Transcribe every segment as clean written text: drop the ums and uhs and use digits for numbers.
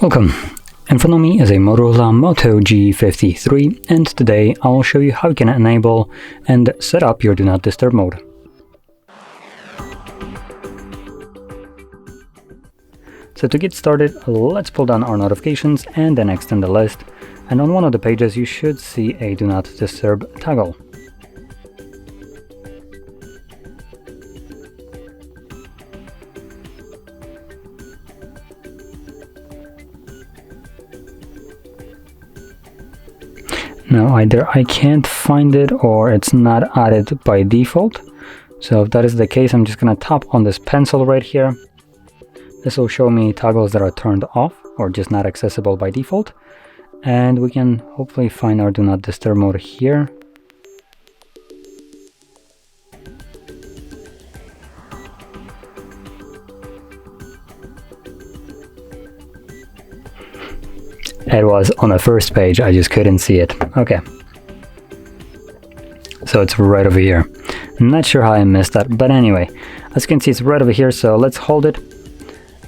Welcome! In front of me is a Motorola Moto G53, and today I will show you how you can enable and set up your Do Not Disturb mode. So to get started, let's pull down our notifications and then extend the list, and on one of the pages you should see a Do Not Disturb toggle. Now either I can't find it or it's not added by default. So if that is the case, I'm just going to tap on this pencil right here. This will show me toggles that are turned off or just not accessible by default. And we can hopefully find our Do Not Disturb mode here. It was on the first page, I just couldn't see it. Okay. So it's right over here. I'm not sure how I missed that, but anyway, as you can see, it's right over here, so let's hold it.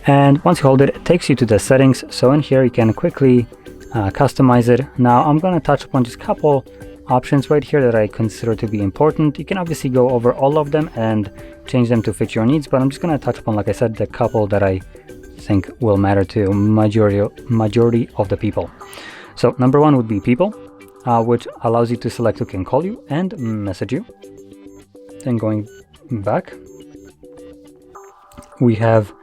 And once you hold it, it takes you to the settings. So in here, you can quickly customize it. Now, I'm going to touch upon just a couple options right here that I consider to be important. You can obviously go over all of them and change them to fit your needs, but I'm just going to touch upon, like I said, the couple that I think will matter to majority of the people. So number one would be people, which allows you to select who can call you and message you. Then going back, we have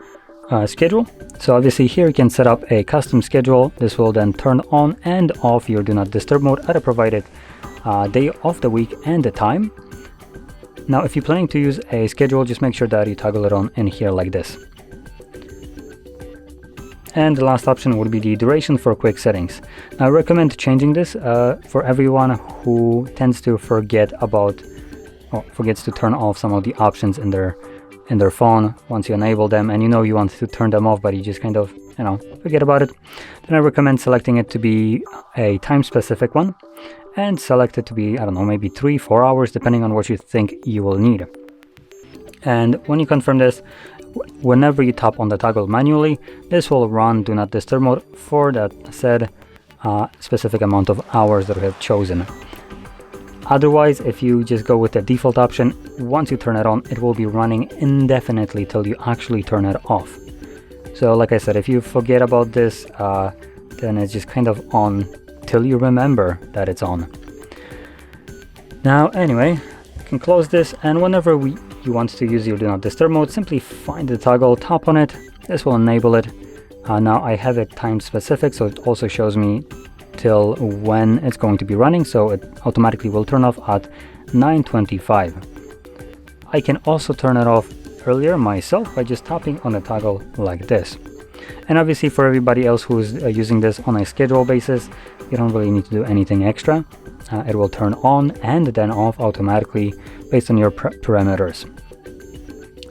schedule. So obviously here you can set up a custom schedule. This will then turn on and off your Do Not Disturb mode at a provided day of the week and the time. Now if you're planning to use a schedule, just make sure that you toggle it on in here like this. And the last option would be the duration for quick settings. Now, I recommend changing this for everyone who tends to forgets to turn off some of the options in their phone once you enable them, and you want to turn them off, but you just kind of forget about it. Then I recommend selecting it to be a time specific one, and select it to be, I don't know, maybe 3-4 hours, depending on what you think you will need. And when you confirm this, whenever you tap on the toggle manually, this will run Do Not Disturb mode for that said specific amount of hours that we have chosen. Otherwise, if you just go with the default option, once you turn it on, it will be running indefinitely till you actually turn it off. So like I said, if you forget about this, then it's just kind of on till you remember that it's on. Now anyway, you can close this, and whenever you want to use your Do Not Disturb mode, simply find the toggle, tap on it. This will enable it. Now I have it time specific, so it also shows me till when it's going to be running, so it automatically will turn off at 9:25. I can also turn it off earlier myself by just tapping on the toggle like this. And obviously for everybody else who's using this on a schedule basis, you don't really need to do anything extra. It will turn on and then off automatically based on your parameters.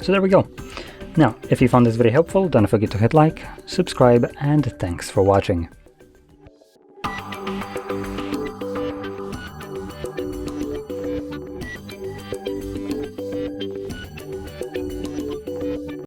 So there we go. Now, if you found this video helpful, don't forget to hit like, subscribe, and thanks for watching.